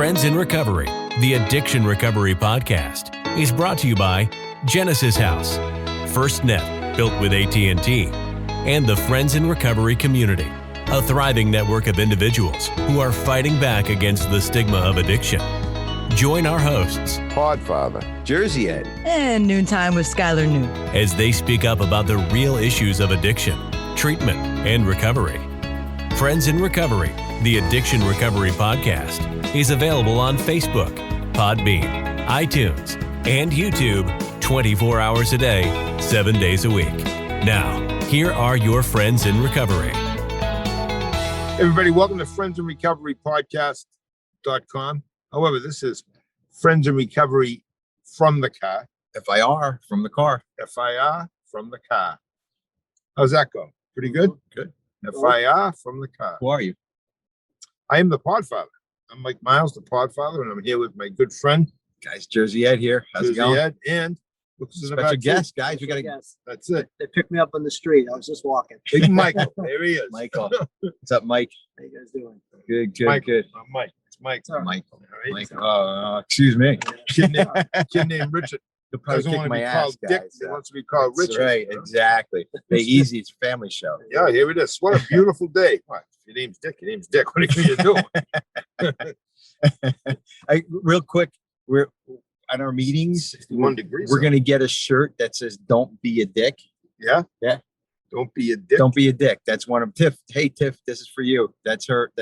Friends in Recovery, the Addiction Recovery Podcast, is brought to you by Genesis House, FirstNet, built with AT&T, and the Friends in Recovery community, a thriving network of individuals who are fighting back against the stigma of addiction. Join our hosts, Podfather, Jersey Ed, and Noontime with Skylar Noon, as they speak up about the real issues of addiction, treatment, and recovery. Friends in Recovery, the Addiction Recovery Podcast, is available on Facebook, Podbean, iTunes, and YouTube 24 hours a day, 7 days a week. Now, here are your Friends in Recovery. Everybody, welcome to Friends in Recovery Podcast.com. However, this is Friends in Recovery from the Car. FIR from the car. FIR from the car. How's that go? Pretty good? Good. FIR from the car. Who are you? I am the Podfather. I'm Mike Miles, the Podfather, and I'm here with my good friend, Guys, Jersey Ed here. How's it Jersey going? Ed, and look who's in the Special back guest, seat. guys. We got to Yes. That's it. They picked me up on the street. I was just walking. Big Michael. There he is. Michael. What's up, Mike? How you guys doing? Good, Mike. good. I'm Mike. It's Mike. Sorry. Michael. All right. Mike. Excuse me. Kid named Richard. You'll probably Doesn't kick want to my be ass, called Dick. guys. He wants to be called That's Richard. right, exactly. They easy. It's a family show. Yeah, here it is. What a beautiful day. What? Your name's Dick. Your name's Dick. What are you doing? Real quick, we're at our meetings. 61 degrees. We're gonna get a shirt that says "Don't be a dick." Yeah? Yeah. Don't be a dick. Don't be a dick. That's one of Tiff. Hey, Tiff, this is for you. That's her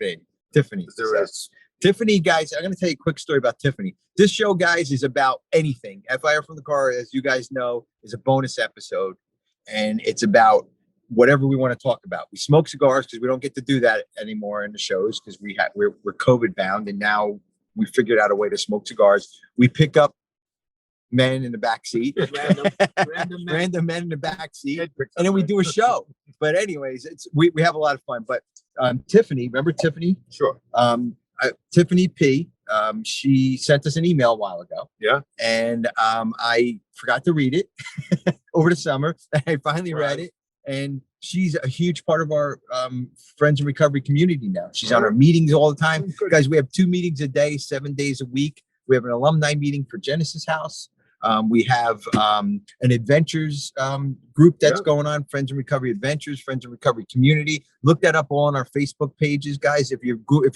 thing. Tiffany. There is. Tiffany, guys, I'm going to tell you a quick story about Tiffany. This show, guys, is about anything. FIR from the Car, as you guys know, is a bonus episode, and it's about whatever we want to talk about. We smoke cigars because we don't get to do that anymore in the shows because we're COVID bound, and now we figured out a way to smoke cigars. We pick up men in the back seat, random men in the back seat, and then we do a show. But anyways, we have a lot of fun. But Tiffany, remember Tiffany? Sure. Tiffany P. She sent us an email a while ago. Yeah. And I forgot to read it over the summer. I finally read it. And she's a huge part of our Friends in Recovery community now. She's on our meetings all the time. Good. Guys, we have 2 meetings a day, 7 days a week. We have an alumni meeting for Genesis House. We have an adventures group that's going on, Friends in Recovery Adventures, Friends in Recovery Community. Look that up all on our Facebook pages, guys. If you go to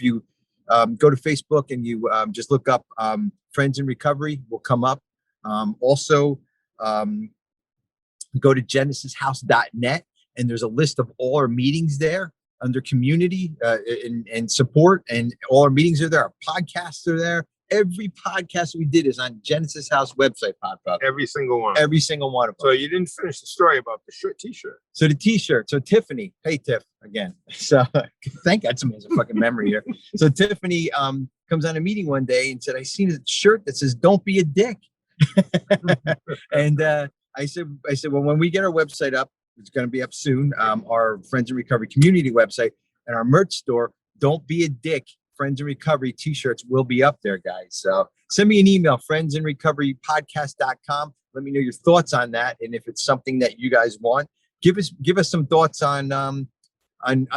Facebook and you just look up Friends in Recovery, will come up. Also, go to genesishouse.net, and there's a list of all our meetings there under community and support, and all our meetings are there. Our podcasts are there. Every podcast we did is on Genesis House website, Every single one. Every single one of them. So you didn't finish the story about the t-shirt. So the t-shirt. So Tiffany, hey Tiff again. So thank God somebody has a fucking memory here. So Tiffany comes on a meeting one day and said, I seen a shirt that says "Don't be a dick." And I said, well, when we get our website up, it's going to be up soon. Our Friends in Recovery community website and our merch store, Don't Be a Dick Friends in Recovery t-shirts will be up there, guys. So send me an email, friendsinrecoverypodcast.com. Let me know your thoughts on that. And if it's something that you guys want, give us some thoughts on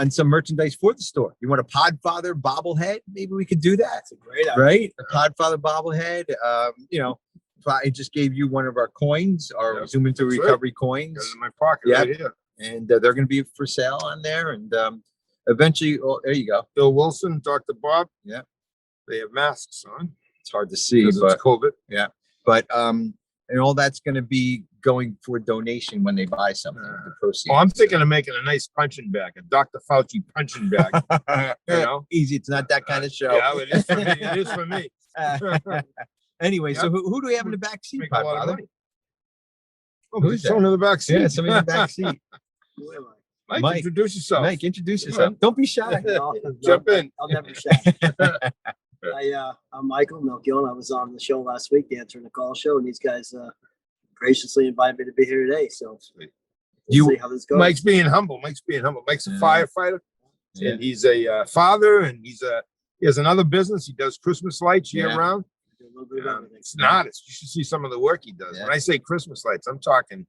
some merchandise for the store. You want a Podfather bobblehead? Maybe we could do that. That's a great idea. Right? A Podfather bobblehead. I just gave you one of our coins, our Zoom into That's Recovery Got coins. it in my pocket Yeah. right here. And they're going to be for sale on there. And eventually, there you go. Bill Wilson, Dr. Bob. Yeah. They have masks on. It's hard to see, Because but it's COVID. but and all that's going to be going for donation when they buy something. The proceeds. Oh, I'm thinking of making a nice punching bag, a Dr. Fauci punching bag. You know? Easy. It's not that kind of show. Yeah, it is for me. It is for me. Anyway, so who do we have in the back seat, Make a lot of Podfather? money. Oh, Who's who's that? someone in the back seat? Yeah, somebody in the back seat. Who am Mike, Mike. introduce yourself. Mike, introduce yourself. Don't be shy. I? Jump in. I'll never say. I'm Michael Melchior. I was on the show last week, answering the call show, and these guys graciously invited me to be here today. So we'll see how this goes. Mike's being humble. Mike's a firefighter, Yeah. and he's a father, and he has another business. He does Christmas lights year Yeah. round. Do a little bit of everything. It's an artist. You should see some of the work he does. Yeah. When I say Christmas lights, I'm talking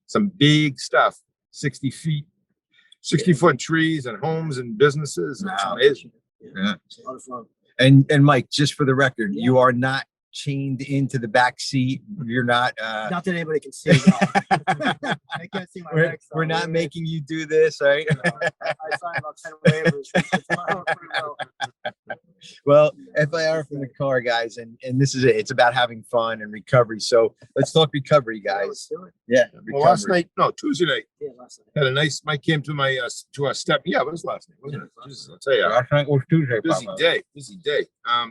some big stuff, 60 foot trees and homes and businesses. It's Wow. amazing. Yeah. It's a lot of fun. And Mike, just for the record, Yeah. you are not chained into the back seat. You're not. Not that anybody can see. No. I can't see my legs. We're not making you do this, right? No, I signed about 10 waivers. Pretty well. Well, FIR from the car, guys, and this is it. It's about having fun and recovery. So let's talk recovery, Yeah, guys. let's do it. Yeah. Well, last recovery. night, no, Tuesday night, Yeah, last night. had a nice. Mike came to my to our step. Yeah, it was last night, wasn't it? Jesus, I'll tell you. Last night was Tuesday. Busy Papa. day, busy day.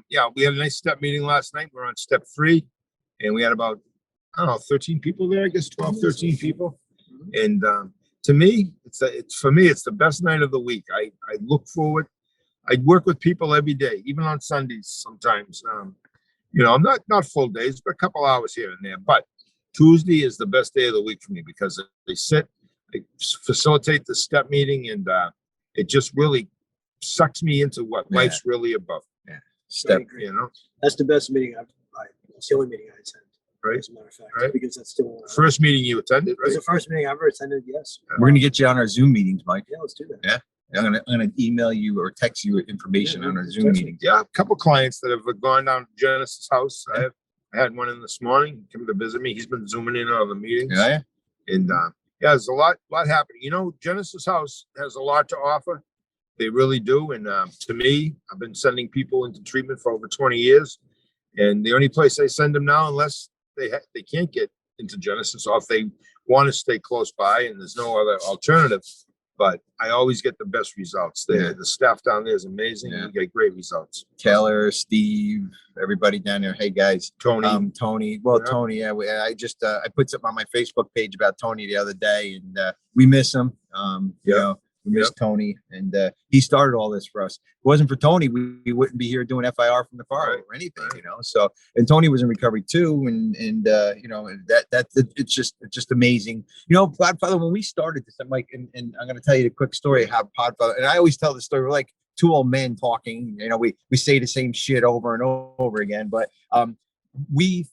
Yeah, we had a nice step meeting last night. We're on step 3, and we had about, I don't know, 13 people there, I guess 12, 13 people. And to me, it's for me, it's the best night of the week. I look forward. I work with people every day, even on Sundays sometimes. You know, I'm not full days, but a couple hours here and there. But Tuesday is the best day of the week for me because they facilitate the step meeting, and it just really sucks me into what Yeah. life's really about. Step. You know, That's the best meeting it's the only meeting I attend. Right. As a matter of fact, Right. because that's still first meeting you attended, It's right? the first meeting I ever attended. Yes. We're gonna get you on our Zoom meetings, Mike. Yeah, let's do that. Yeah. I'm gonna email you or text you information on our Zoom Text me. meetings. Yeah, a couple clients that have gone down to Genesis' house. I had one in this morning come to visit me. He's been zooming in on the meetings. Yeah. And yeah, there's a lot happening. You know, Genesis House has a lot to offer. They really do. And to me, I've been sending people into treatment for over 20 years. And the only place I send them now, unless they can't get into Genesis, or if they want to stay close by and there's no other alternative. But I always get the best results there. Yeah. The staff down there is amazing. Yeah. You get great results. Taylor, Steve, everybody down there. Hey guys. Tony, Tony. Well, Yeah. Tony. Yeah, I just I put something on my Facebook page about Tony the other day, and we miss him. You Yeah. know, we miss Tony, and he started all this for us. If it wasn't for Tony, we wouldn't be here doing FIR from the car Right. or anything. You know, so and Tony was in recovery too, and you know, and it's just amazing. You know, Podfather, when we started this, I'm like, and I'm going to tell you a quick story of how Podfather, and I always tell the story. We're like two old men talking. You know, we say the same shit over and over again, but we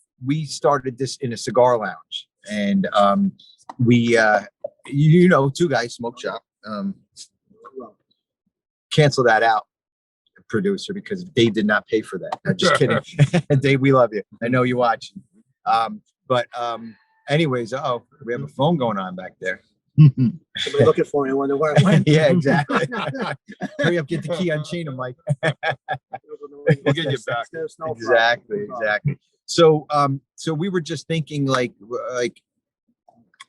started this in a cigar lounge, and we you know, two guys smoke shop. Cancel that out, producer, because Dave did not pay for that. I'm just kidding. Dave, we love you. I know you watch. But anyways, we have a phone going on back there. Somebody looking for me. I wonder where it went. Yeah, exactly. Hurry up, get the key, unchain him, Mike. we'll get you back. There's no Exactly, problem. exactly. So we were just thinking like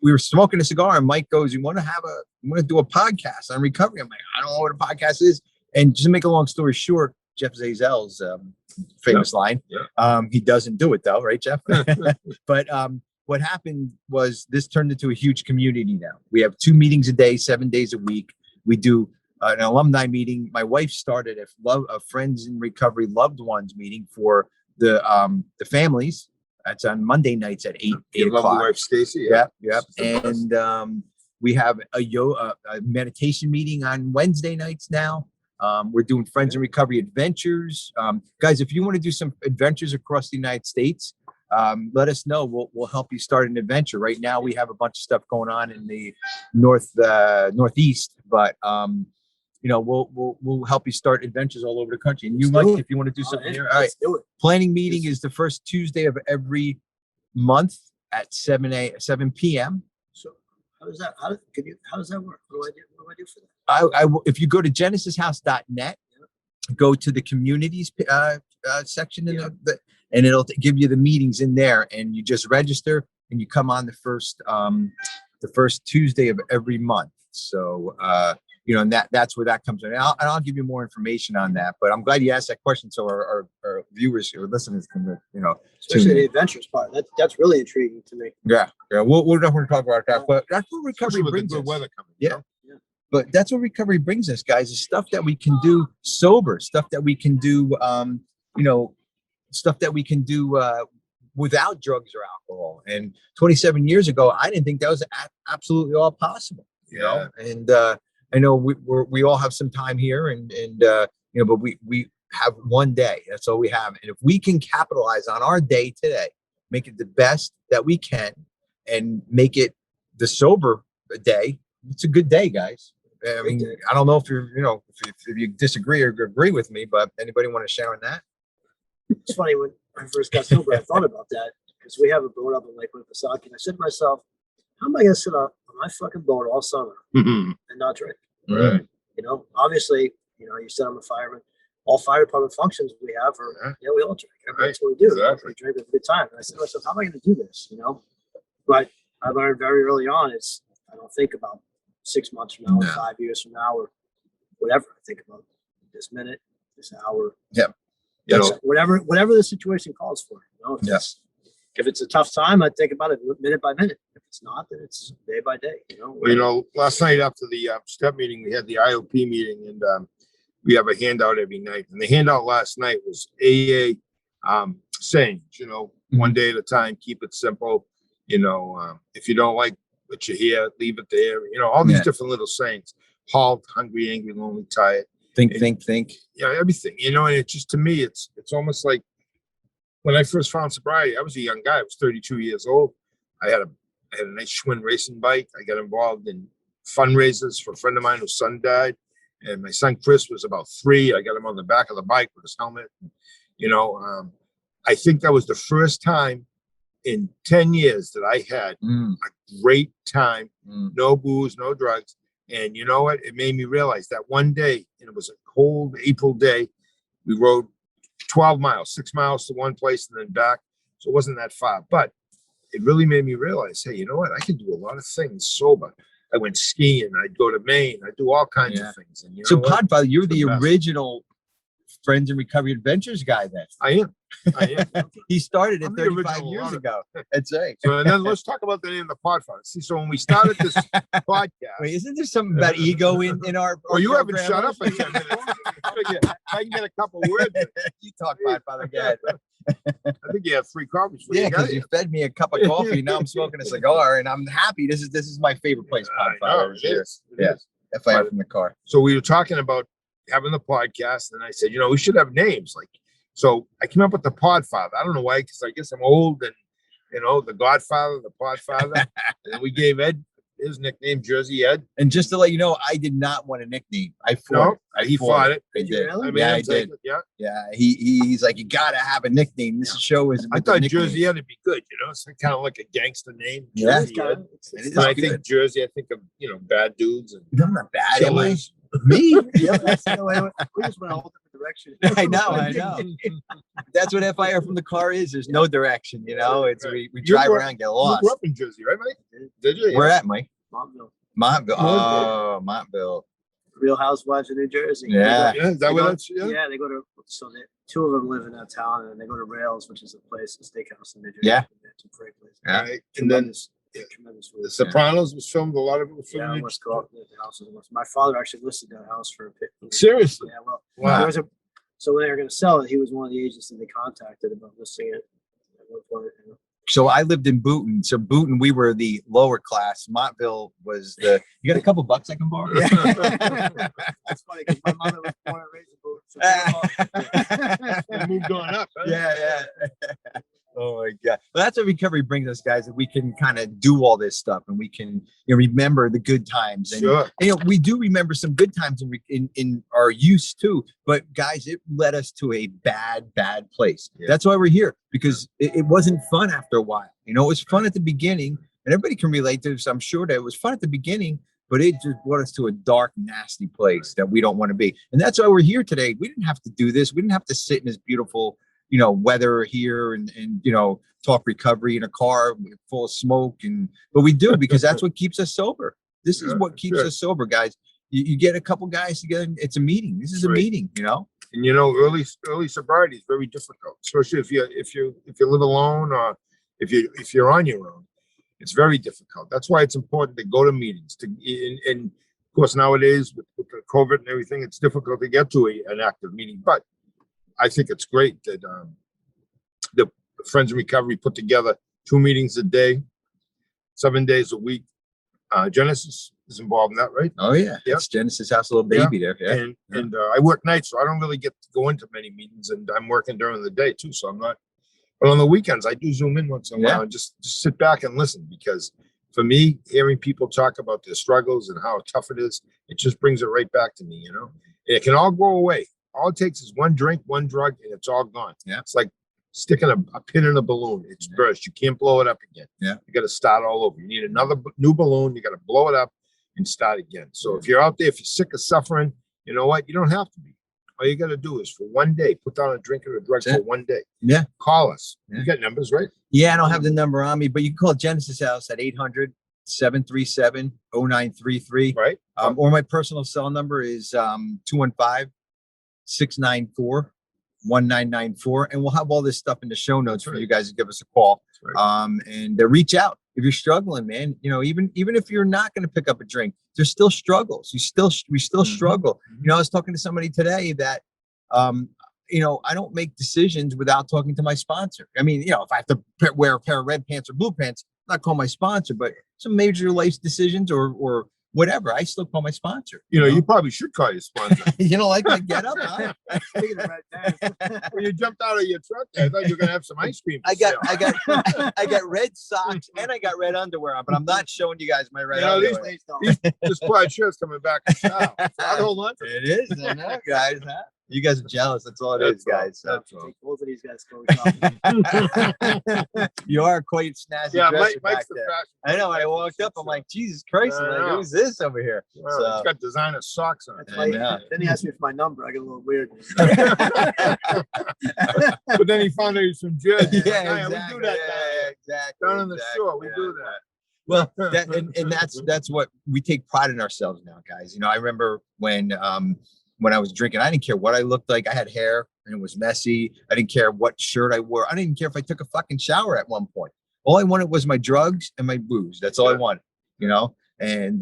we were smoking a cigar, and Mike goes, you want to do a podcast on recovery? I'm like, I don't know what a podcast is. And just to make a long story short, Jeff Zazel's famous line. Yeah. He doesn't do it though, right, Jeff? But what happened was this turned into a huge community now. We have 2 meetings a day, 7 days a week. We do an alumni meeting. My wife started a Friends in Recovery Loved Ones meeting for the families. That's on Monday nights at 8 Your lovely o'clock. wife, Stacy. Yep. She's the best. And we have a meditation meeting on Wednesday nights now. We're doing Friends in Recovery adventures. Guys, if you want to do some adventures across the United States, let us know. We'll help you start an adventure. Right now, we have a bunch of stuff going on in the northeast, but you know, we'll help you start adventures all over the country. And you, Let's do Mike, it. if you want to do something here, all right. Let's do it. Planning meeting is the first Tuesday of every month at 7 p.m. So how does that? How does that work? What do I do for that? If you go to genesishouse.net, go to the communities section in and it'll give you the meetings in there, and you just register and you come on the first Tuesday of every month. So you know, and that's where that comes in. And I'll give you more information on that. But I'm glad you asked that question, so our viewers or listeners can, you know, Especially the adventures part. That's really intriguing to me. yeah. We'll definitely talk about that. But that's what recovery Especially with the brings good us. weather coming. Yeah. But that's what recovery brings us, guys, is stuff that we can do sober, stuff that we can do, you know, stuff that we can do without drugs or alcohol. And 27 years ago, I didn't think that was absolutely all possible. You know, and I know we all have some time here, and you know, but we have one day. That's all we have. And if we can capitalize on our day today, make it the best that we can, and make it the sober day, it's a good day, guys. I don't know if if you disagree or agree with me, but anybody want to share on that? It's funny, when I first got sober, I thought about that because we have a boat up in Lake Winnipesaukee, and I said to myself, how am I going to sit up on my fucking boat all summer and not drink? Right. Obviously, you said I'm a fireman. All fire department functions we have are, we all drink. That's what we do. Exactly. We drink at a good time. And I said to myself, how am I going to do this? But I learned very early on, I don't think about 6 months from now or 5 years from now or whatever. I think about this minute, this hour. Yeah. Whatever the situation calls for. If it's a tough time, I think about it minute by minute. If it's not, then it's day by day. Last night after the step meeting, we had the IOP meeting, and we have a handout every night. And the handout last night was AA sayings, one day at a time, keep it simple. If you don't like what you hear, leave it there. All these different little sayings: halt, hungry, angry, lonely, tired. Think. Everything. And it's just, to me, it's almost like when I first found sobriety, I was a young guy. I was 32 years old. I had a nice Schwinn racing bike. I got involved in fundraisers for a friend of mine whose son died. And my son, Chris, was about 3. I got him on the back of the bike with his helmet. I think that was the first time in 10 years that I had a great time. No booze, no drugs. And you know what? It made me realize that one day, and it was a cold April day, we rode 12 miles, 6 miles to one place and then back. So it wasn't that far. But it really made me realize, hey, you know what? I can do a lot of things sober. I went skiing. I'd go to Maine. I'd do all kinds of things. And so, Podfather, you're the original Friends in Recovery Adventures guy then. I am. He started it 35 years ago. That's right. So then let's talk about the name of the Podfather. See, so when we started this podcast. Wait, isn't there something about ego in our you haven't shut up in 10 minutes. I can get a couple words. You talk, Podfather, again. I think you have 3 coffees. Because you fed me a cup of coffee. Now I'm smoking a cigar, and I'm happy. This is my favorite place, Podfather. It is. FIR From the Car. So we were talking about having the podcast, and I said, we should have names. So I came up with the Podfather. I don't know why, because I guess I'm old, and the Godfather, the Podfather. And then we gave Ed his nickname, Jersey Ed. And just to let you know, I did not want a nickname. I fought it. He fought it. I did. Really? I did. Yeah. He's like, you gotta have a nickname. This show is. I thought Jersey Ed would be good. It's kind of like a gangster name. Yeah. I think Jersey. I think of bad dudes and. I'm not bad. Am I? Me? That's the way we just went a whole different direction. I know. That's what FIR From the Car is. There's no direction. It's we drive around, get lost. You grew up in Jersey, right, Mike? Did you? Where at, Mike? Montville. Oh, Montville. Real Housewives of New Jersey. Yeah. Is that what that's? Yeah, they go to. So 2 of them live in that town, and they go to Rails, which is a steakhouse in New Jersey. Yeah. It's a great place. Yeah. Right. And then tremendous. The Sopranos was filmed. A lot of it was filmed. Yeah, West Coast. The house was my father actually listed that house for a pit. Seriously? Yeah. Well, wow. So when they were going to sell it, he was one of the agents that they contacted about listing it. So I lived in Boonton. So Boonton, we were the lower class. Montville was the. You got a couple bucks I can borrow? Yeah. That's funny because my mother was born and raised in Boonton. So moved on up. Huh? Yeah. Oh my God. Well, that's what recovery brings us, guys, that we can kind of do all this stuff and we can remember the good times. And, sure. And, we do remember some good times in our youth too, but guys, it led us to a bad place. Yeah. That's why we're here, because it wasn't fun after a while. It was fun at the beginning, and everybody can relate to this. I'm sure that it was fun at the beginning, but it just brought us to a dark, nasty place that we don't want to be. And that's why we're here today. We didn't have to do this. We didn't have to sit in this beautiful weather here and talk recovery in a car full of smoke, but we do, because that's what keeps us sober. This is what keeps us sober, guys. You get a couple guys together, it's a meeting. This is a meeting, And early sobriety is very difficult, especially if you live alone or if you're on your own. It's very difficult. That's why it's important to go to meetings. And of course, nowadays with the COVID and everything, it's difficult to get to an active meeting, but I think it's great that the Friends in Recovery put together 2 meetings a day, 7 days a week. Genesis is involved in that, right? Oh yeah, it's Genesis' house, little baby there. Yeah. And I work nights, so I don't really get to go into many meetings, and I'm working during the day too, so I'm not. But on the weekends, I do zoom in once in a while and just sit back and listen, because for me, hearing people talk about their struggles and how tough it is, it just brings it right back to me, you know? And it can all go away. All it takes is one drink, one drug, and it's all gone. Yeah. It's like sticking a pin in a balloon. It's burst. You can't blow it up again. Yeah. You got to start all over. You need another new balloon. You got to blow it up and start again. So if you're out there, if you're sick of suffering, you know what? You don't have to be. All you got to do is for one day, put down a drink or a drug for one day. Yeah. Call us. Yeah. You got numbers, right? Yeah, I don't have the number on me, but you can call Genesis House at 800-737-0933. Right. Or my personal cell number is 215-694-1994. And we'll have all this stuff in the show notes for you guys to give us a call. Right. And reach out if you're struggling, man. You know, even if you're not going to pick up a drink, there's still struggles. We still struggle. You know, I was talking to somebody today that, you know, I don't make decisions without talking to my sponsor. I mean, you know, if I have to wear a pair of red pants or blue pants, I'm not call my sponsor, but some major life decisions or whatever, I still call my sponsor. You know, you probably should call your sponsor. You don't like my get up, huh? Speaking of red pants, When you jumped out of your truck, I thought you were gonna have some ice cream. I got red socks and I got red underwear on, but I'm not showing you guys my red You know, underwear. please don't. This plaid shirt's coming back in style. So I'd hold on to it. It is, I know, guys. Huh? You guys are jealous. That's all it is, guys. So. That's all. Take both of these guys go shopping. You are quite snazzy. Yeah, dresser Mike's back the there. fashion. I know. I walked up. I'm like, Jesus Christ! I'm I like, know. who's this over here? Wow, So- he's got designer socks on. That's I know. Then he asked me for my number. I get a little weird. But then he found out he's from Jersey. Yeah, Like, exactly. we do that Yeah, exactly. down on the exactly, shore. We yeah, do yeah. that. Well, and that's what we take pride in ourselves now, guys. You know, I remember when I was drinking, I didn't care what I looked like. I had hair and it was messy. I didn't care what shirt I wore. I didn't care if I took a fucking shower at one point. All I wanted was my drugs and my booze. That's all I wanted, you know? And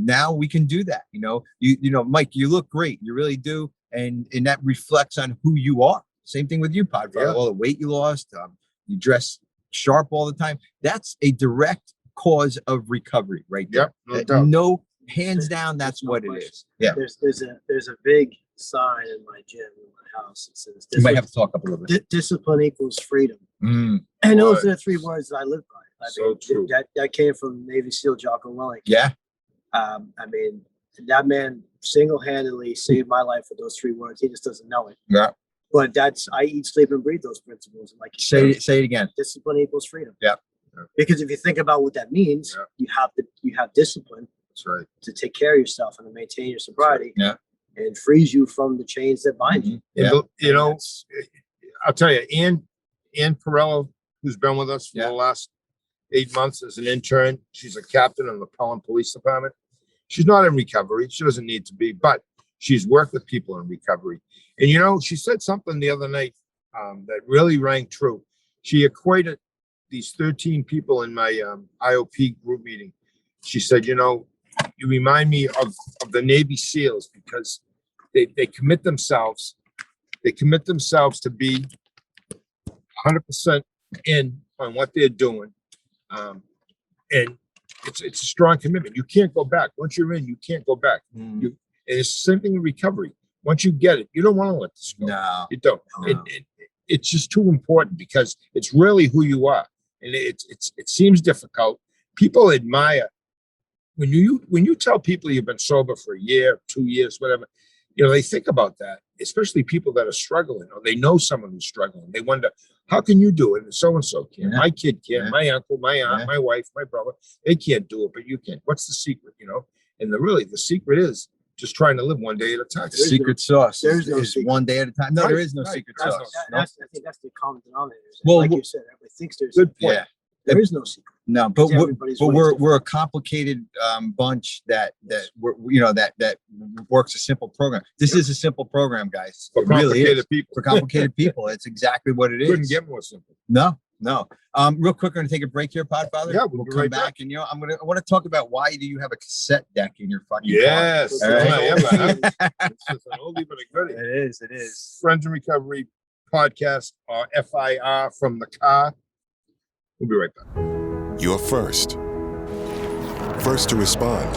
now we can do that. You know, you know, Mike, you look great. You really do. And that reflects on who you are. Same thing with you, Podfather. Yeah. All the weight you lost, you dress sharp all the time. That's a direct cause of recovery right there. Yep, no doubt. No, hands down, that's There's no what it question. is. Yeah. There's a big sign in my gym in my house that says You might have to talk up a little bit. discipline equals freedom. Mm, And those Right. are the three words that I live by. I So mean, true. that came from Navy SEAL Jocko Willink. yeah. I mean, that man single-handedly saved my life with those three words. He just doesn't know it. Yeah. But I eat, sleep, and breathe those principles. And like you Say said, it again. discipline equals freedom. Yeah. Because if you think about what that means, Yeah. you have discipline That's right. to take care of yourself and to maintain your sobriety. Yeah. And it frees you from the chains that bind you. Mhm. Yeah. And you know, That's- I'll tell you, Ann Perello, who's been with us for Yeah. the last 8 months as an intern. She's a captain in the Pelham Police Department. She's not in recovery. She doesn't need to be, but she's worked with people in recovery. And you know, she said something the other night that really rang true. She equated these 13 people in my IOP group meeting. She said, you know, you remind me of the Navy SEALs because they commit themselves. They commit themselves to be 100% in on what they're doing. And it's a strong commitment. You can't go back. Once you're in, you can't go back. Mm, And it's the same thing in recovery. Once you get it, you don't want to let this go. no. You don't. No. It's just too important because it's really who you are. And it seems difficult. People admire when you tell people you've been sober for a year, 2 years, whatever, you know, they think about that, especially people that are struggling or they know someone who's struggling. They wonder, how can you do it? And so-and-so can. Yeah. My kid can, Yeah. my uncle, my aunt, Yeah. my wife, my brother, they can't do it, but you can. What's the secret, you know? And the secret is just trying to live one day at a time. The secret sauce there's is, no is secret. one day at a time. No, there Right, is no right. secret That's- sauce. I think that's the common denominator. Well, Like wh- you said, everybody thinks there's Good point. Yeah. there is no secret. No, but Yeah, we're, everybody's but way we're different. we're a complicated bunch that you know that works a simple program. This is a simple program, guys. For It really complicated is. people. For complicated people, it's exactly what it is. Couldn't get more simple. No. Real quick, we're gonna take a break here, Podfather. Yeah, we'll be come right back, and you know, I want to talk about why do you have a cassette deck in your fucking Yes. All right. Yeah, man. It's just an oldie but a car? goodie. It is. It is. Friends in Recovery podcast, or FIR From the Car. We'll be right back. You're first. First to respond.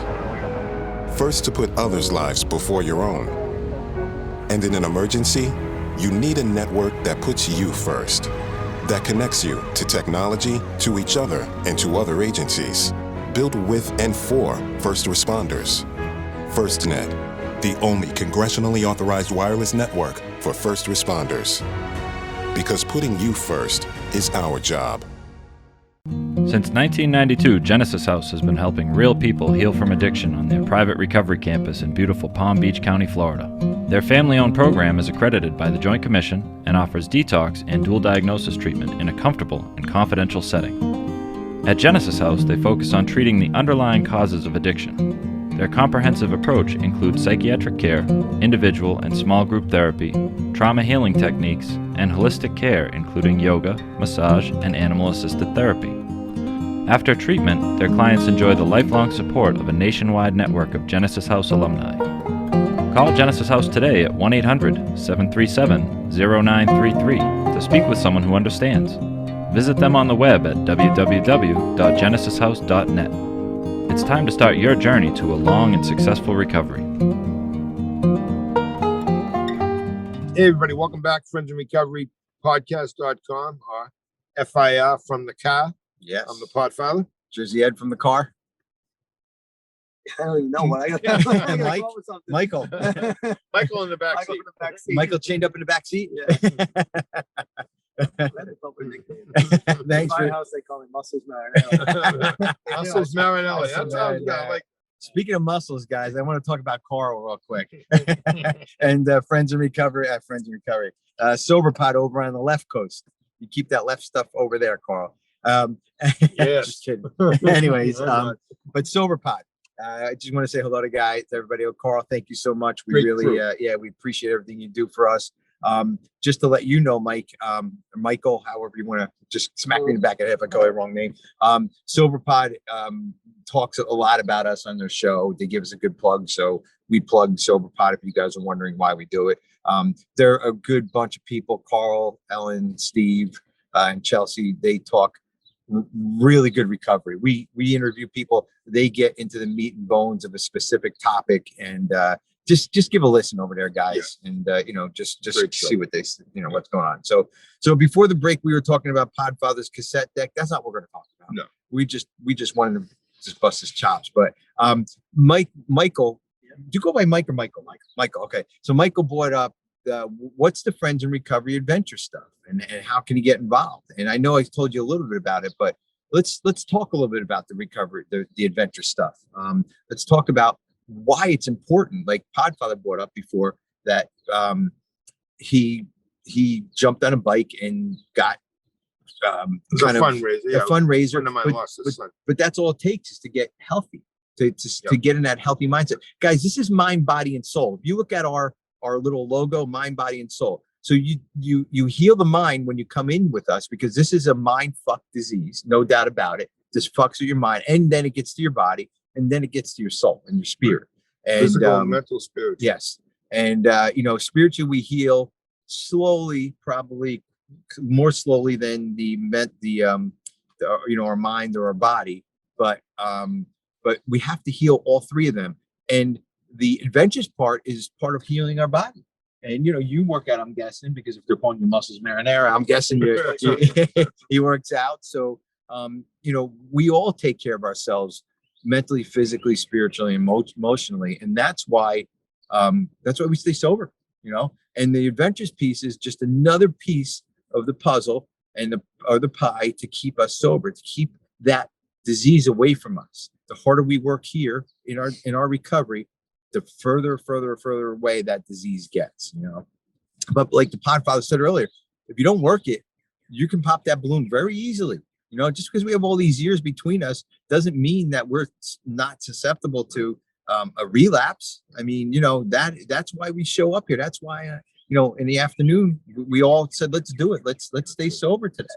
First to put others' lives before your own. And in an emergency, you need a network that puts you first. That connects you to technology, to each other, and to other agencies. built with and for first responders. FirstNet, the only congressionally authorized wireless network for first responders. Because putting you first is our job. Since 1992, Genesis House has been helping real people heal from addiction on their private recovery campus in beautiful Palm Beach County, Florida. Their family-owned program is accredited by the Joint Commission and offers detox and dual diagnosis treatment in a comfortable and confidential setting. At Genesis House, they focus on treating the underlying causes of addiction. Their comprehensive approach includes psychiatric care, individual and small group therapy, trauma healing techniques, and holistic care including yoga, massage, and animal-assisted therapy. After treatment, their clients enjoy the lifelong support of a nationwide network of Genesis House alumni. Call Genesis House today at 1-800-737-0933 to speak with someone who understands. Visit them on the web at www.genesishouse.net. It's time to start your journey to a long and successful recovery. Hey, everybody, welcome back. Friends in Recovery Podcast.com, or FIR From the Car. Yes. I'm the Podfather. Jersey Ed from the car. I don't even know what I got. Mike? Michael. Michael in the back seat. Michael chained up in the back seat. Yeah. Thanks My for house, they call me Muscles Marinelli. Muscles Marinelli. That sounds good. Like, Speaking of muscles, guys, I want to talk about Carl real quick. And Friends in Recovery, Sober Pod over on the left coast. You keep that left stuff over there, Carl. yes. Just kidding. Anyways, but Sober Pod. I just want to say hello to everybody. Carl, thank you so much. We Great really, crew. we appreciate everything you do for us. Just to let you know, Mike, or Michael, however you want to just smack me in the back of the head if I call you the wrong name. Sober Pod talks a lot about us on their show. They give us a good plug. So we plug Sober Pod if you guys are wondering why we do it. They're a good bunch of people. Carl, Ellen, Steve, and Chelsea, they talk really good recovery. We interview people. They get into the meat and bones of a specific topic, and just give a listen over there, guys. Yeah. And just see what what's going on. So before the break, we were talking about Podfather's cassette deck. That's not what we're going to talk about. No, we just wanted to just bust his chops. But Michael, do you go by Mike or Michael? Michael. Okay. So Michael brought up what's the Friends in Recovery adventure stuff, and how can you get involved? And I know I told you a little bit about it, but let's talk a little bit about the recovery, the adventure stuff. Let's talk about why it's important. Like Podfather brought up before that he jumped on a bike and got it's a fundraiser. A fundraiser. Friend of mine lost his son. But that's all it takes is to get healthy, to get in that healthy mindset. Guys, this is mind, body, and soul. If you look at our little logo, mind, body, and soul. So you heal the mind when you come in with us, because this is a mind fuck disease, no doubt about it. This fucks with your mind, and then it gets to your body, and then it gets to your soul and your spirit. And physical, mental, spiritual. Yes. And spiritually we heal slowly, probably more slowly than our mind or our body. But we have to heal all three of them. And the adventures part is part of healing our body. And you work out, I'm guessing, because if they're calling you Muscles Marinara, I'm guessing he works out. So we all take care of ourselves mentally, physically, spiritually, and emotionally, and that's why we stay sober. And the adventures piece is just another piece of the puzzle and the pie to keep us sober, to keep that disease away from us. The harder we work here in our recovery, the further away that disease gets. But like the Podfather said earlier, if you don't work it, you can pop that balloon very easily. Just because we have all these years between us doesn't mean that we're not susceptible to a relapse. I mean, that's why we show up here. That's why, in the afternoon, we all said, let's do it. Let's stay sober today,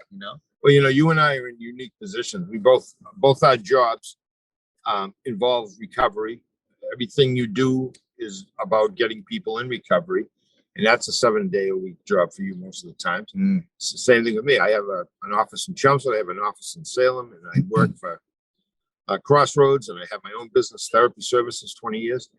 Well, you and I are in unique positions. We both our jobs involve recovery. Everything you do is about getting people in recovery. And that's a 7-day-a-week job for you most of the time. It's the same thing with me. I have an office in Chelmsford. I have an office in Salem, and I work for Crossroads, and I have my own business, therapy services, 20 years.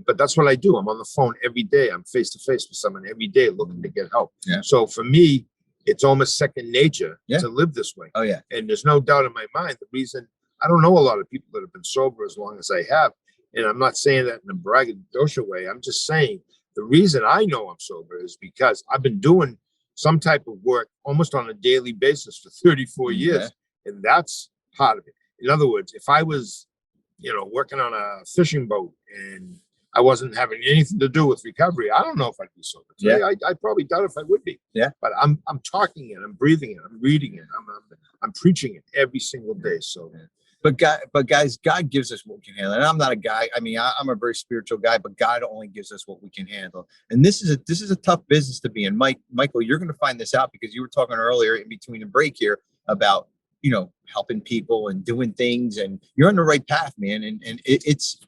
But that's what I do. I'm on the phone every day. I'm face to face with someone every day looking to get help. Yeah. So for me, it's almost second nature to live this way. Oh yeah. And there's no doubt in my mind, the reason I don't know a lot of people that have been sober as long as I have. And I'm not saying that in a braggadocio way. I'm just saying the reason I know I'm sober is because I've been doing some type of work almost on a daily basis for 34 years. And that's part of it. In other words, if I was, working on a fishing boat and I wasn't having anything to do with recovery, I don't know if I'd be sober today. I probably doubt if I would be. Yeah. But I'm talking it, I'm breathing it, I'm reading it, I'm preaching it every single day. So. But guys, God gives us what we can handle. And I'm not a guy. I mean, I'm a very spiritual guy, but God only gives us what we can handle. And this is a tough business to be in. Michael, you're going to find this out because you were talking earlier in between the break here about, helping people and doing things, and you're on the right path, man. And it's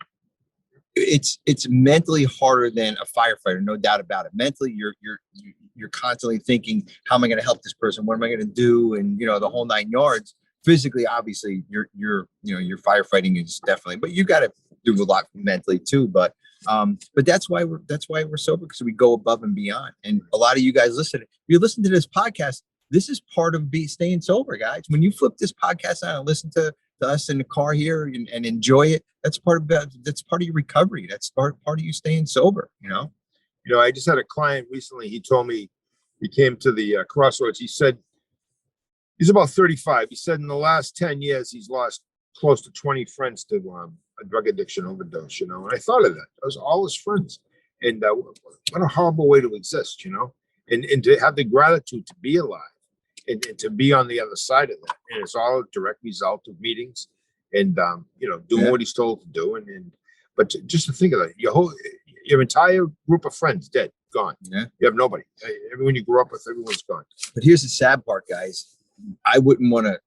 mentally harder than a firefighter, no doubt about it. Mentally, you're constantly thinking, how am I going to help this person? What am I going to do? And the whole 9 yards. Physically, obviously, your firefighting is definitely, but you got to do a lot mentally too. But that's why we're sober, because we go above and beyond. And a lot of you guys if you listen to this podcast, this is part of staying sober, guys. When you flip this podcast on and listen to us in the car here and enjoy it, that's part of your recovery. That's part of you staying sober. I just had a client recently. He told me he came to the crossroads. He said he's about 35. He said in the last 10 years he's lost close to 20 friends to a drug addiction overdose. And I thought of that. Those are all his friends. And what a horrible way to exist. And to have the gratitude to be alive. And to be on the other side of that. And it's all a direct result of meetings and, doing what he's told to do. But just to think of that, your entire group of friends dead, gone. Yeah. You have nobody. Everyone you grew up with, everyone's gone. But here's the sad part, guys. I wouldn't want to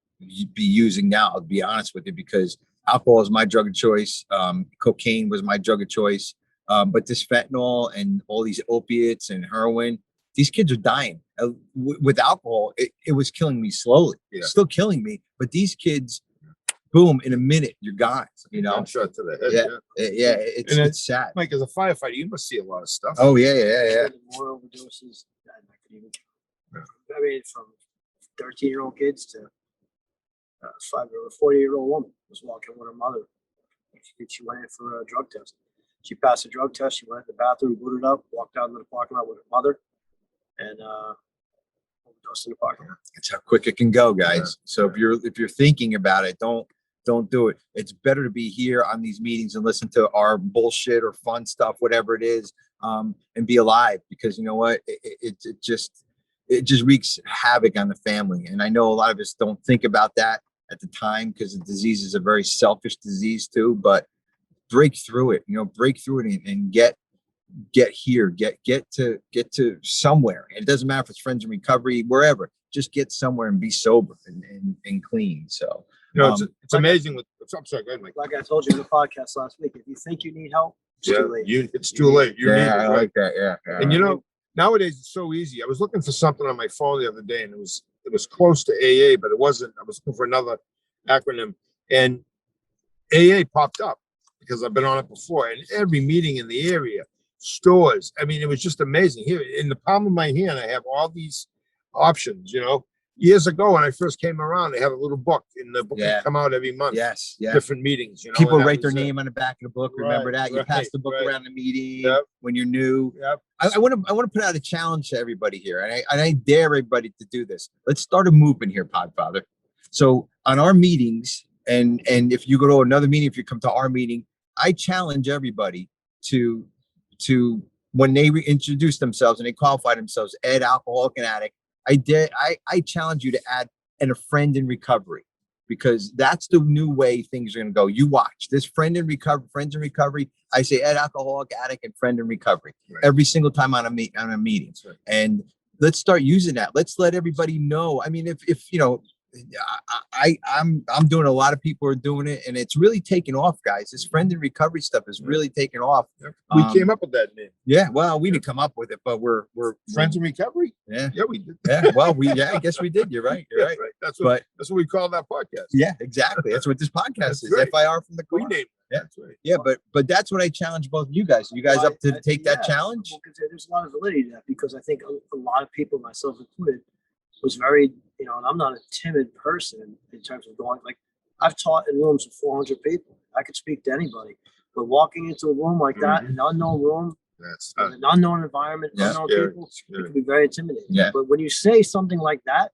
be using now, I'll be honest with you, because alcohol is my drug of choice. Cocaine was my drug of choice. But this fentanyl and all these opiates and heroin, these kids are dying. With alcohol, it was killing me slowly. Still killing me. But these kids, boom, in a minute, you're gone. I'm shot to the head. Yeah. It's sad. Mike, as a firefighter, you must see a lot of stuff. Oh, yeah. More overdoses than I could even count. I mean, from 13-year-old kids to 40-year-old woman was walking with her mother. She went in for a drug test. She passed a drug test. She went to the bathroom, booted up, walked out into the parking lot with her mother, and overdosed in the parking lot. That's how quick it can go, guys. So if you're thinking about it, don't do it. It's better to be here on these meetings and listen to our bullshit or fun stuff, whatever it is, and be alive, because you know what? It just wreaks havoc on the family. And I know a lot of us don't think about that at the time, because the disease is a very selfish disease too, but break through it, and get here, get to somewhere. And it doesn't matter if it's friends in recovery, wherever, just get somewhere and be sober and clean. So, it's amazing I'm sorry, go ahead, Mike. Like I told you in the podcast last week, if you think you need help, it's too late. It's too late. You need it, I right? like that. Yeah. And nowadays it's so easy. I was looking for something on my phone the other day, and it was close to AA, but it wasn't. I was looking for another acronym, and AA popped up because I've been on it before. And every meeting in the area, stores. I mean, it was just amazing. Here in the palm of my hand, I have all these options. Years ago when I first came around, they have a little book, and the book would come out every month. Yes. Different meetings. People write their name on the back of the book. Remember that? You pass the book around the meeting when you're new. Yep. I want to put out a challenge to everybody here, and I dare everybody to do this. Let's start a movement here, Podfather. So on our meetings, and if you go to another meeting, if you come to our meeting, I challenge everybody to when they introduce themselves and they qualify themselves, Ed, alcoholic and addict. I challenge you to add a friend in recovery, because that's the new way things are going to go. You watch this friends in recovery. I say Ed, alcoholic, addict, and friend in recovery every single time on a meeting. And let's start using that. Let's let everybody know. I mean, if I'm doing, a lot of people are doing it, and it's really taken off, guys. This friend in recovery stuff is really taken off. We came up with that name. Yeah, well, we didn't come up with it, but we're friends in recovery. Yeah, we did. Yeah, well, I guess we did. You're right. That's what we call that podcast. Yeah, exactly. That's what this podcast is. Right. FIR from the Car. We named it. Yeah, that's right. Yeah, but that's what I challenge both of you guys. You guys up to take that challenge? Well, there's a lot of validity to that, because I think a lot of people, myself included, was very, and I'm not a timid person in terms of going, like, I've taught in rooms of 400 people. I could speak to anybody, but walking into a room like that, an unknown room, in an unknown environment, unknown people, it can be very intimidating. Yeah. But when you say something like that,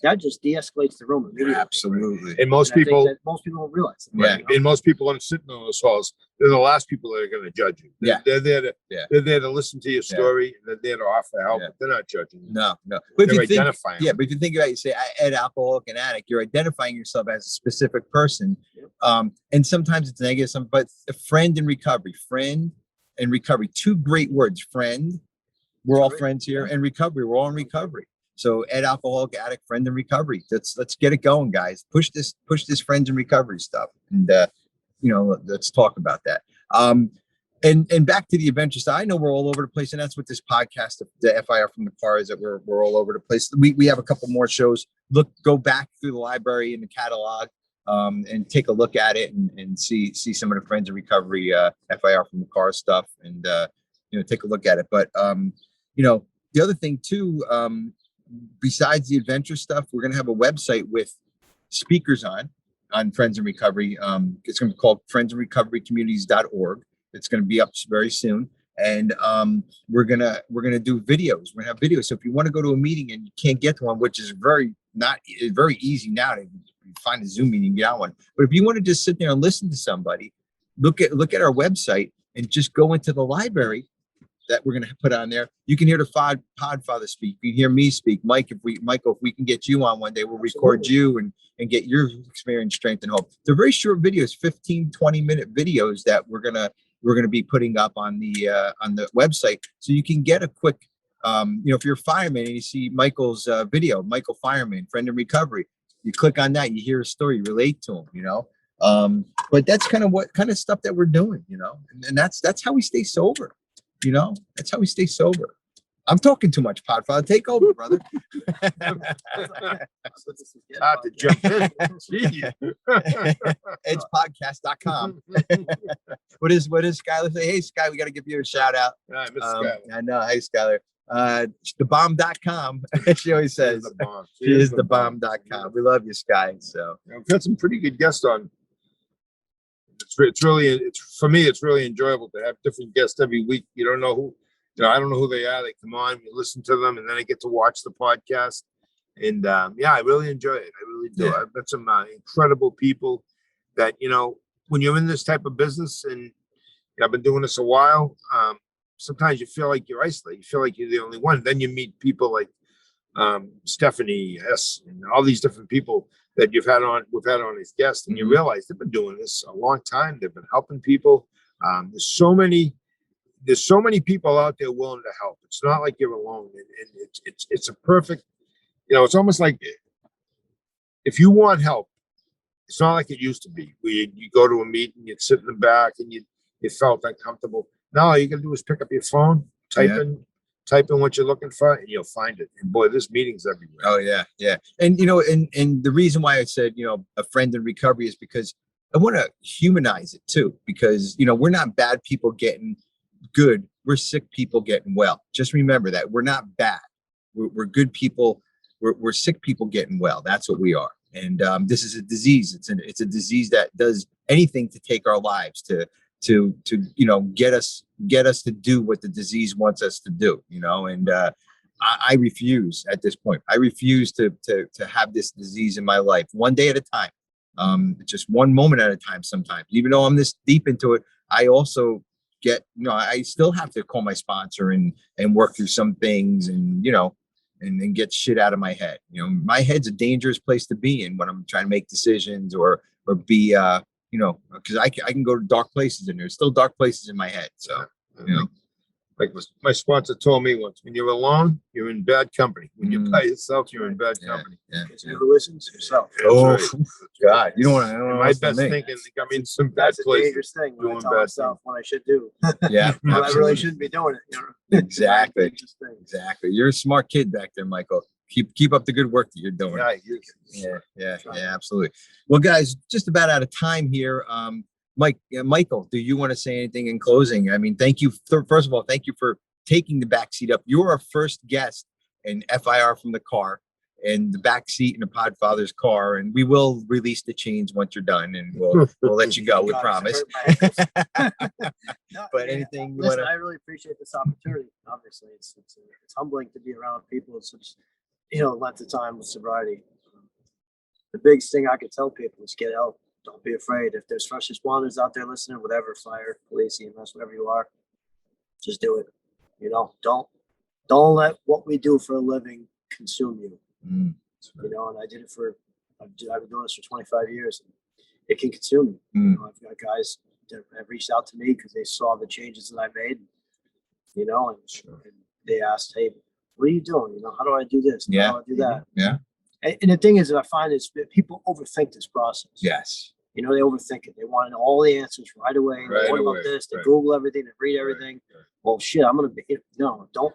that just de-escalates the room immediately. Absolutely. And most And I think people, that most people don't realize that. Yeah. you know? and most people on sitting on those halls, they're the last people that are going to judge you. Yeah. They're there to, Yeah. they're there to listen to your story. And they're there to offer help. Yeah. But they're not judging you. No. But if They're you think, identifying. yeah, but if you think about it, you say Ed, alcoholic and addict, you're identifying yourself as a specific person. And sometimes it's negative, but a friend in recovery, two great words, friend. We're all friends here, and recovery. We're all in recovery. So Ed, alcoholic, addict, friend in recovery. Let's get it going, guys. Push this friends in recovery stuff. And let's talk about that. And back to the adventure side. I know we're all over the place, and that's what this podcast, the FIR from the Car, is that we're all over the place. We have a couple more shows. Go back through the library and the catalog, and take a look at it and see some of the friends in recovery, FIR from the Car stuff, and take a look at it. But the other thing too, besides the adventure stuff, we're gonna have a website with speakers on Friends in Recovery. It's gonna be called friendsinrecoverycommunities.org. It's going to be up very soon, and we're gonna do videos. We're gonna have videos. So if you want to go to a meeting and you can't get to one, which is very easy now to find a Zoom meeting and get on one. But if you want to just sit there and listen to somebody, look at our website and just go into the library that we're going to put on there. You can hear the Podfather speak. You can hear me speak. Michael, if we can get you on one day, we'll record you and get your experience, strength, and hope. They're very short videos, 15, 20-minute videos that we're gonna be putting up on the website, so you can get a quick, if you're a fireman and you see Michael's video, Michael Fireman, friend in recovery, you click on that, you hear a story, relate to him, but that's kind of stuff that we're doing, and that's how we stay sober. That's how we stay sober. I'm talking too much, Podfather. Take over, brother. To jump in. Edspodcast.com. What is Skylar say? Hey, Sky, we got to give you a shout out. I miss Skylar. I know. Hey, Skylar. Thebomb.com. She always says the bomb. she is thebomb.com. We love you, Sky. So we've had some pretty good guests on. For me, it's really enjoyable to have different guests every week. You don't know who. I don't know who they are. They come on, we listen to them, and then I get to watch the podcast. And I really enjoy it. I really do. I've met some incredible people that, when you're in this type of business, and I've been doing this a while, sometimes you feel like you're isolated. You feel like you're the only one. Then you meet people like Stephanie S. and all these different people that we've had on as guests, and you realize they've been doing this a long time. They've been helping people. There's so many people out there willing to help. It's not like you're alone, and it's a perfect, it's almost like if you want help, it's not like it used to be where you go to a meeting, you'd sit in the back and you felt uncomfortable. Now all you can do is pick up your phone, type in what you're looking for, and you'll find it. And boy, there's meetings everywhere. Oh yeah. And and the reason why I said, a friend in recovery is because I want to humanize it too, because we're not bad people getting good, we're sick people getting well. Just remember that we're not bad, we're good people, we're sick people getting well. That's what we are. And this is a disease. It's a disease that does anything to take our lives, to get us to do what the disease wants us to do, and I refuse at this point. I refuse to have this disease in my life, one day at a time, just one moment at a time. Sometimes, even though I'm this deep into it, I also I still have to call my sponsor and work through some things, and and get shit out of my head. My head's a dangerous place to be in when I'm trying to make decisions or be because I can go to dark places, and there's still dark places in my head. So like my sponsor told me once, when you're alone, you're in bad company. When you're by yourself, you're in bad company. Who listens himself? Oh God, you don't want to. My best thinking got me in some bad That's a places. dangerous thing when I tell myself what I should do. Yeah, When I really shouldn't be doing it. Exactly. You're a smart kid back there, Michael. Keep up the good work that you're doing. Yeah, absolutely. Well, guys, just about out of time here. Michael, do you want to say anything in closing? I mean, thank you. First of all, thank you for taking the backseat up. You're our first guest in FIR from the Car. in the back seat in the Podfather's car, and we will release the chains once you're done, and we'll let you go. We God, promise. No, But yeah, anything you listen, wanna- I really appreciate this opportunity. Obviously, it's humbling to be around people in such, length of time with sobriety. The biggest thing I could tell people is get help. Don't be afraid. If there's first responders out there listening, whatever, fire, police, EMS, whatever you are, just do it. Don't let what we do for a living consume you. Mm. And I did it I've been doing this for 25 years. And it can consume you. Mm. I've got guys that have reached out to me because they saw the changes that I made, and they asked, hey, what are you doing? How do I do this? Yeah. How do I do that? Yeah. And the thing is that I find is that people overthink this process. Yes. They overthink it. They want all the answers right away. Right What away, about this? They right. Google everything. They read everything. Right. Well, shit, I'm going to be, no, don't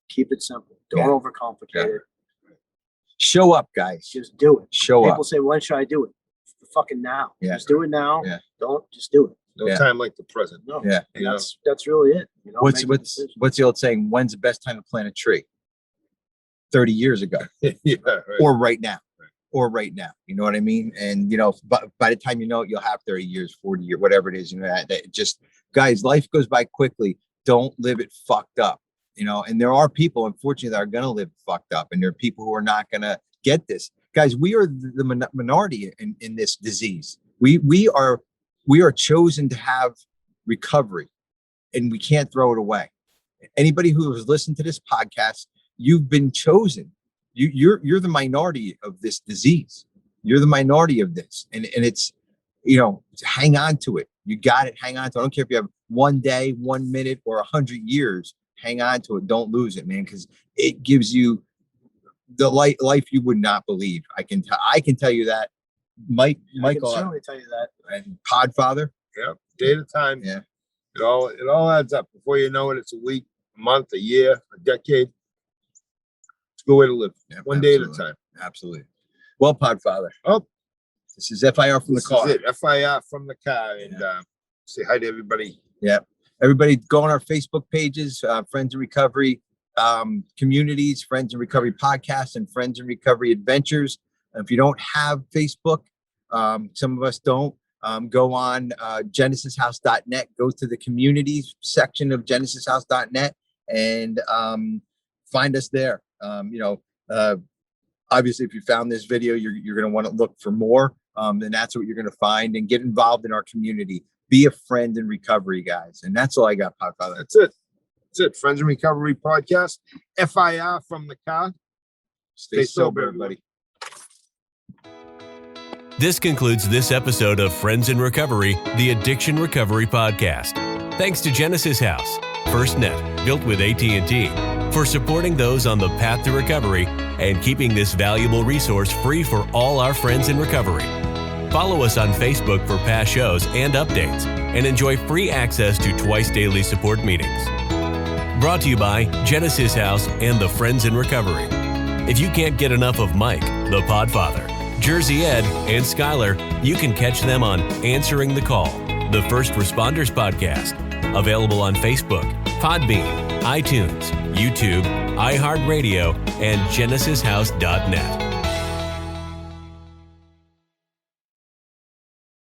keep it simple. Don't Yeah. overcomplicate it. Show up, guys. Just do it. Show People up. say, when should I do it? Fucking now. Yeah. Just do it now. Yeah. Don't just do it. No Yeah. time like the present. No. Yeah. And that's really it. What's make a decision. the old saying? When's the best time to plant a tree? 30 years ago, Yeah, right. or right now, or right now. You know what I mean? And by the time you know it, you'll have 30 years, 40 years, whatever it is. That just, guys, life goes by quickly. Don't live it fucked up. And there are people, unfortunately, that are gonna live fucked up, and there are people who are not gonna get this. Guys, we are the minority in this disease. We are chosen to have recovery, and we can't throw it away. Anybody who has listened to this podcast, you've been chosen. You're the minority of this disease. You're the minority of this, and it's hang on to it. You got it. Hang on to it. I don't care if you have 1 day, 1 minute, or 100 years. Hang on to it. Don't lose it, man, because it gives you the life you would not believe. I can tell you that. I Michael, can certainly tell you that. and Podfather. Yep. Day at a time. Yeah. It all adds up. Before you know it, it's a week, a month, a year, a decade. It's a good way to live. Yeah, One day at a absolutely. time. Absolutely. Well, Podfather. Oh, This is FIR from the this car. is it. FIR from the car. And say hi to everybody. Yeah. Everybody go on our Facebook pages, Friends in Recovery communities, Friends in Recovery podcasts, and Friends in Recovery adventures. If you don't have Facebook, some of us don't, go on genesishouse.net, go to the communities section of genesishouse.net and find us there. Obviously, if you found this video, you're going to want to look for more. And that's what you're going to find, and get involved in our community. Be a friend in recovery, guys. And that's all I got, Podfather. That's it. That's it. Friends in Recovery podcast. FIR from the car. Stay sober, everybody. This concludes this episode of Friends in Recovery, the Addiction Recovery Podcast. Thanks to Genesis House, FirstNet, built with AT&T, for supporting those on the path to recovery and keeping this valuable resource free for all our friends in recovery. Follow us on Facebook for past shows and updates, and enjoy free access to twice daily support meetings. Brought to you by Genesis House and the Friends in Recovery. If you can't get enough of Mike, the Podfather, Jersey Ed, and Skylar, you can catch them on Answering the Call, the First Responders Podcast, available on Facebook, Podbean, iTunes, YouTube, iHeartRadio, and GenesisHouse.net.